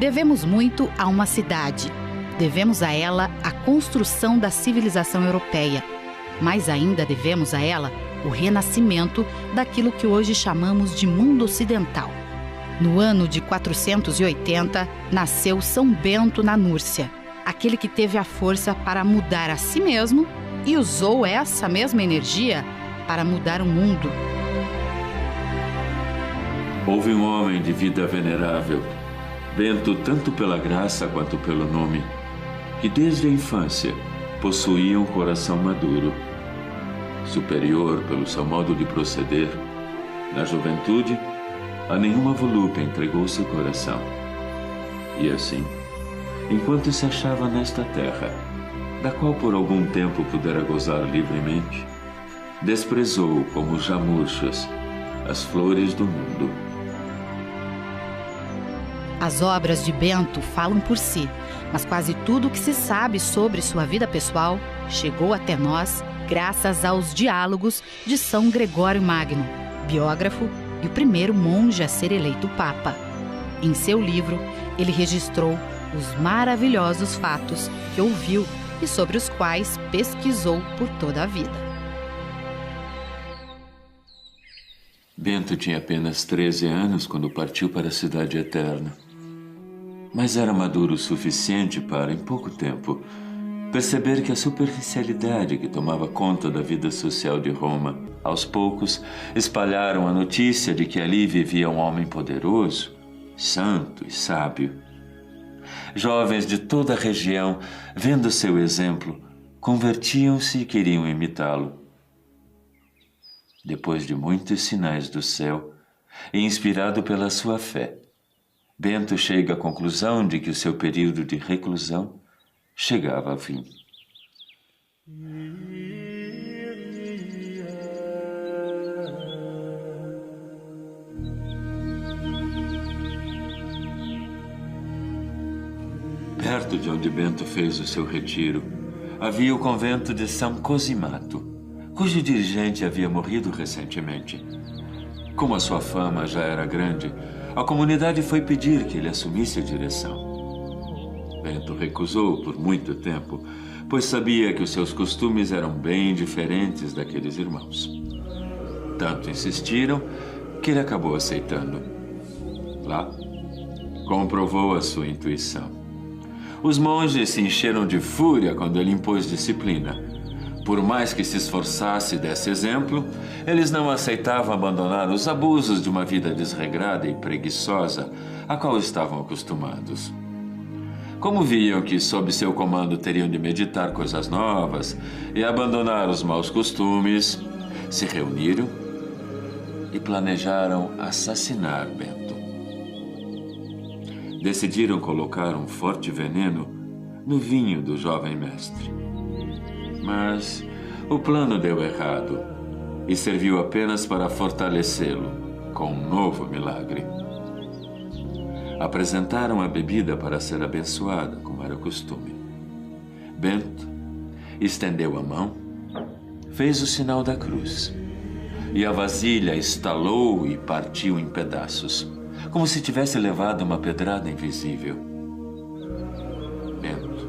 Devemos muito a uma cidade. Devemos a ela a construção da civilização europeia. Mais ainda devemos a ela o renascimento daquilo que hoje chamamos de mundo ocidental. No ano de 480, nasceu São Bento na Núrcia, aquele que teve a força para mudar a si mesmo e usou essa mesma energia para mudar o mundo. Houve um homem de vida venerável, Bento tanto pela graça quanto pelo nome, que desde a infância possuía um coração maduro. Superior pelo seu modo de proceder, na juventude, a nenhuma volúpia entregou seu coração. E assim, enquanto se achava nesta terra, da qual por algum tempo pudera gozar livremente, desprezou como já murchas as flores do mundo. As obras de Bento falam por si, mas quase tudo o que se sabe sobre sua vida pessoal chegou até nós graças aos diálogos de São Gregório Magno, biógrafo e o primeiro monge a ser eleito papa. Em seu livro, ele registrou os maravilhosos fatos que ouviu e sobre os quais pesquisou por toda a vida. Bento tinha apenas 13 anos quando partiu para a Cidade Eterna. Mas era maduro o suficiente para, em pouco tempo, perceber que a superficialidade que tomava conta da vida social de Roma, aos poucos, espalharam a notícia de que ali vivia um homem poderoso, santo e sábio. Jovens de toda a região, vendo seu exemplo, convertiam-se e queriam imitá-lo. Depois de muitos sinais do céu, e inspirado pela sua fé, Bento chega à conclusão de que o seu período de reclusão chegava ao fim. Perto de onde Bento fez o seu retiro, havia o convento de São Cosimato, cujo dirigente havia morrido recentemente. Como a sua fama já era grande, a comunidade foi pedir que ele assumisse a direção. Bento recusou por muito tempo, pois sabia que os seus costumes eram bem diferentes daqueles irmãos. Tanto insistiram que ele acabou aceitando. Lá, comprovou a sua intuição. Os monges se encheram de fúria quando ele impôs disciplina. Por mais que se esforçasse e desse exemplo, eles não aceitavam abandonar os abusos de uma vida desregrada e preguiçosa a qual estavam acostumados. Como viam que sob seu comando teriam de meditar coisas novas e abandonar os maus costumes, se reuniram e planejaram assassinar Bento. Decidiram colocar um forte veneno no vinho do jovem mestre. Mas o plano deu errado e serviu apenas para fortalecê-lo com um novo milagre. Apresentaram a bebida para ser abençoada, como era costume. Bento estendeu a mão, fez o sinal da cruz, e a vasilha estalou e partiu em pedaços, como se tivesse levado uma pedrada invisível. Bento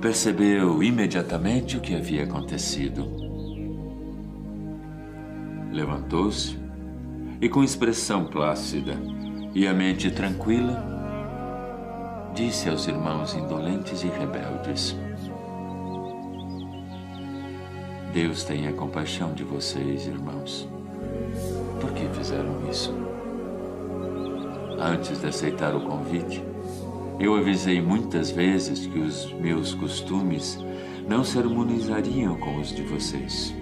percebeu imediatamente o que havia acontecido. Levantou-se e, com expressão plácida e a mente tranquila, disse aos irmãos indolentes e rebeldes: Deus tenha compaixão de vocês, irmãos. Por que fizeram isso? Antes de aceitar o convite, eu avisei muitas vezes que os meus costumes não se harmonizariam com os de vocês.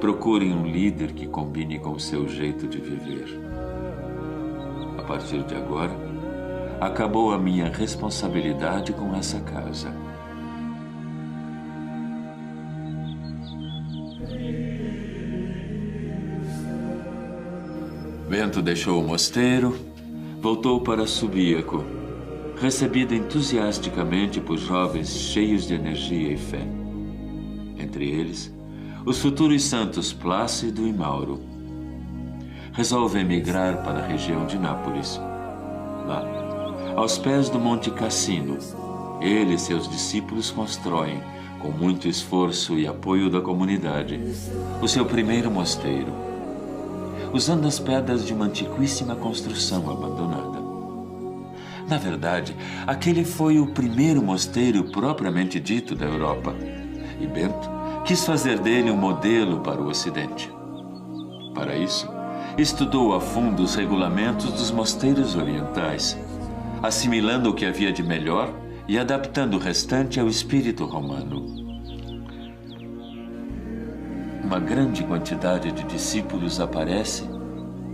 Procurem um líder que combine com o seu jeito de viver. A partir de agora, acabou a minha responsabilidade com essa casa. Bento deixou o mosteiro, voltou para Subíaco, recebido entusiasticamente por jovens cheios de energia e fé. Entre eles, os futuros santos Plácido e Mauro. Resolve emigrar para a região de Nápoles Lá, aos pés do Monte Cassino, ele e seus discípulos constroem, com muito esforço e apoio da comunidade, o seu primeiro mosteiro, usando as pedras de uma antiquíssima construção abandonada. Na verdade, aquele foi o primeiro mosteiro propriamente dito da Europa, e Bento quis fazer dele um modelo para o Ocidente. Para isso, estudou a fundo os regulamentos dos mosteiros orientais, assimilando o que havia de melhor e adaptando o restante ao espírito romano. Uma grande quantidade de discípulos aparece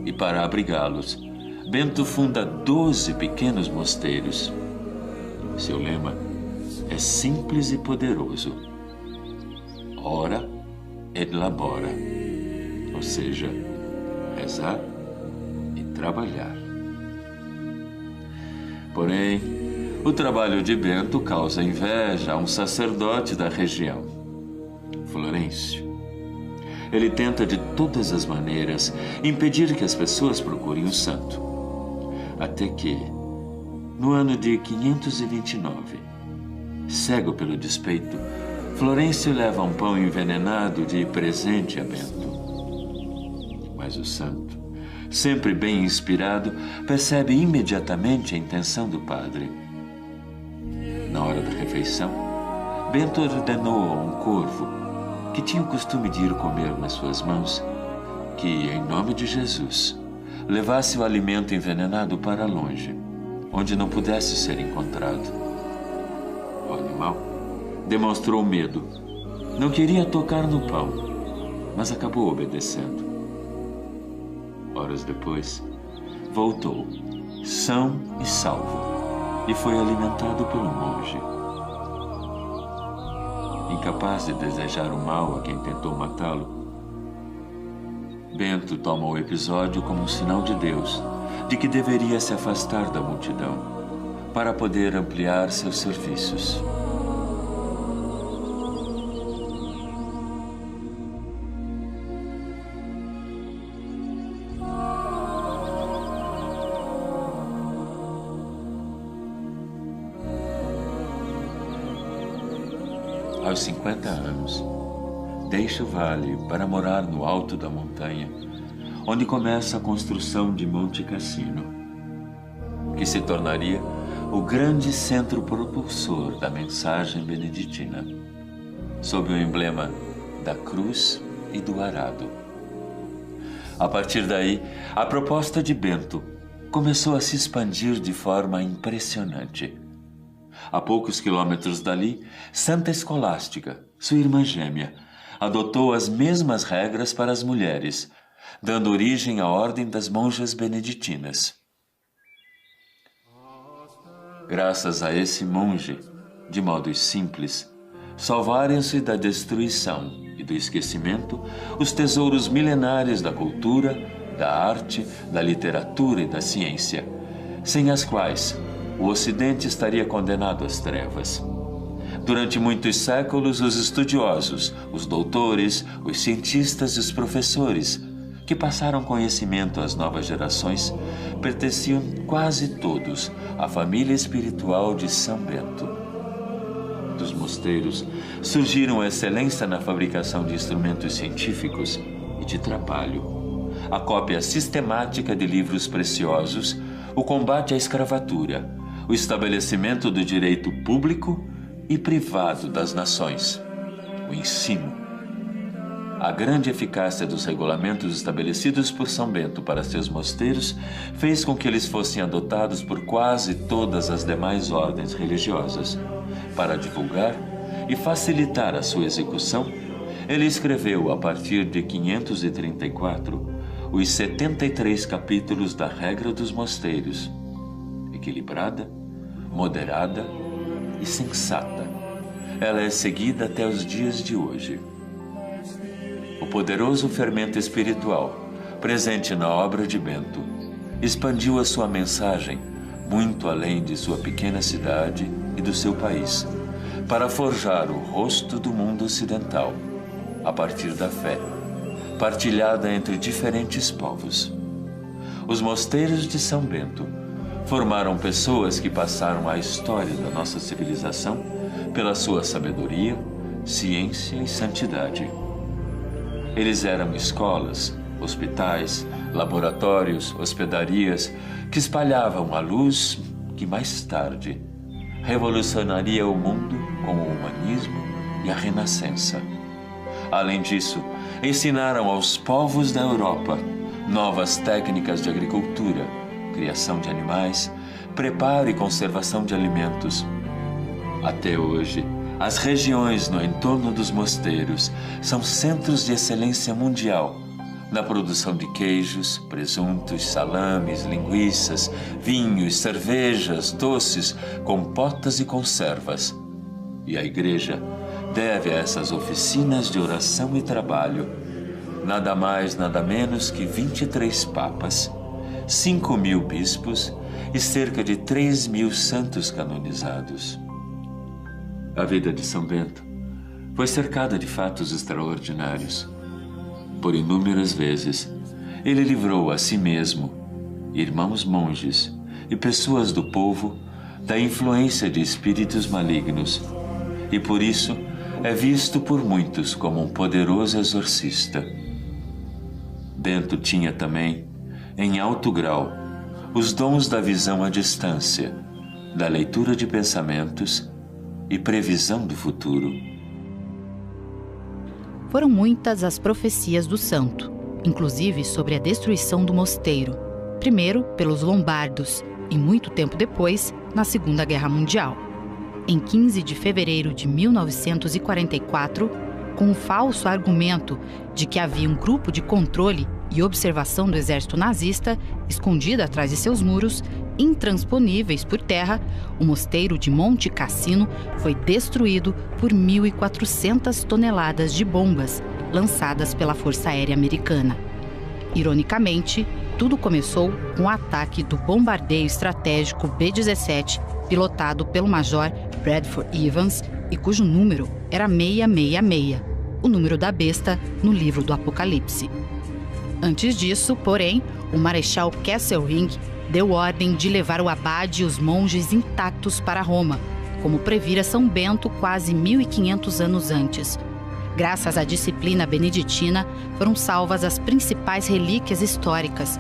e, para abrigá-los, Bento funda 12 pequenos mosteiros. Seu lema é simples e poderoso: ora et labora, ou seja, rezar e trabalhar. Porém, o trabalho de Bento causa inveja a um sacerdote da região, Florencio. Ele tenta de todas as maneiras impedir que as pessoas procurem o santo. Até que, no ano de 529, cego pelo despeito, Florencio leva um pão envenenado de presente a Bento. Mas o santo, sempre bem inspirado, percebe imediatamente a intenção do padre. Na hora da refeição, Bento ordenou a um corvo, que tinha o costume de ir comer nas suas mãos, que, em nome de Jesus, levasse o alimento envenenado para longe, onde não pudesse ser encontrado. O animal demonstrou medo. Não queria tocar no pão, mas acabou obedecendo. Horas depois, voltou, são e salvo, e foi alimentado pelo monge. Incapaz de desejar o mal a quem tentou matá-lo, Bento toma o episódio como um sinal de Deus, de que deveria se afastar da multidão, para poder ampliar seus serviços. Aos 50 anos, deixa o vale para morar no alto da montanha, onde começa a construção de Monte Cassino, que se tornaria o grande centro propulsor da mensagem beneditina, sob o emblema da cruz e do arado. A partir daí, a proposta de Bento começou a se expandir de forma impressionante. A poucos quilômetros dali, Santa Escolástica, sua irmã gêmea, adotou as mesmas regras para as mulheres, dando origem à Ordem das Monjas Beneditinas. Graças a esse monge, de modo simples, salvaram-se da destruição e do esquecimento os tesouros milenares da cultura, da arte, da literatura e da ciência, sem as quais o Ocidente estaria condenado às trevas. Durante muitos séculos, os estudiosos, os doutores, os cientistas e os professores, que passaram conhecimento às novas gerações, pertenciam quase todos à família espiritual de São Bento. Dos mosteiros surgiram a excelência na fabricação de instrumentos científicos e de trabalho, a cópia sistemática de livros preciosos, o combate à escravatura, o estabelecimento do direito público e privado das nações, o ensino. A grande eficácia dos regulamentos estabelecidos por São Bento para seus mosteiros fez com que eles fossem adotados por quase todas as demais ordens religiosas. Para divulgar e facilitar a sua execução, ele escreveu, a partir de 534, os 73 capítulos da Regra dos Mosteiros, equilibrada, moderada e sensata. Ela é seguida até os dias de hoje. O poderoso fermento espiritual, presente na obra de Bento, expandiu a sua mensagem muito além de sua pequena cidade e do seu país, para forjar o rosto do mundo ocidental, a partir da fé, partilhada entre diferentes povos. Os mosteiros de São Bento formaram pessoas que passaram à história da nossa civilização pela sua sabedoria, ciência e santidade. Eles eram escolas, hospitais, laboratórios, hospedarias que espalhavam a luz que mais tarde revolucionaria o mundo com o humanismo e a renascença. Além disso, ensinaram aos povos da Europa novas técnicas de agricultura, criação de animais, preparo e conservação de alimentos. Até hoje, as regiões no entorno dos mosteiros são centros de excelência mundial na produção de queijos, presuntos, salames, linguiças, vinhos, cervejas, doces, compotas e conservas. E a Igreja deve a essas oficinas de oração e trabalho nada mais, nada menos que 23 papas, 5.000 bispos e cerca de 3.000 santos canonizados. A vida de São Bento foi cercada de fatos extraordinários. Por inúmeras vezes, ele livrou a si mesmo, irmãos monges e pessoas do povo da influência de espíritos malignos, e por isso é visto por muitos como um poderoso exorcista. Bento tinha também, em alto grau, os dons da visão à distância, da leitura de pensamentos e previsão do futuro. Foram muitas as profecias do santo, inclusive sobre a destruição do mosteiro, primeiro pelos lombardos e muito tempo depois, na Segunda Guerra Mundial. Em 15 de fevereiro de 1944, com o falso argumento de que havia um grupo de controle e observação do exército nazista escondido atrás de seus muros, intransponíveis por terra, o mosteiro de Monte Cassino foi destruído por 1.400 toneladas de bombas lançadas pela Força Aérea Americana. Ironicamente, tudo começou com o ataque do bombardeio estratégico B-17, pilotado pelo Major Bradford Evans e cujo número era 666, o número da besta no livro do Apocalipse. Antes disso, porém, o Marechal Kesselring deu ordem de levar o abade e os monges intactos para Roma, como previra São Bento quase 1.500 anos antes. Graças à disciplina beneditina, foram salvas as principais relíquias históricas.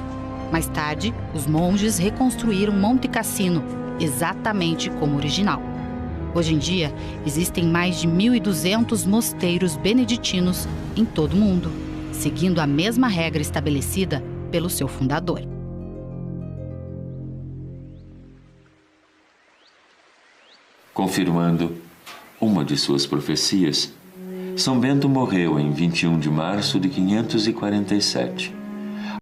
Mais tarde, os monges reconstruíram Monte Cassino, exatamente como original. Hoje em dia, existem mais de 1.200 mosteiros beneditinos em todo o mundo, seguindo a mesma regra estabelecida pelo seu fundador. Confirmando uma de suas profecias, São Bento morreu em 21 de março de 547.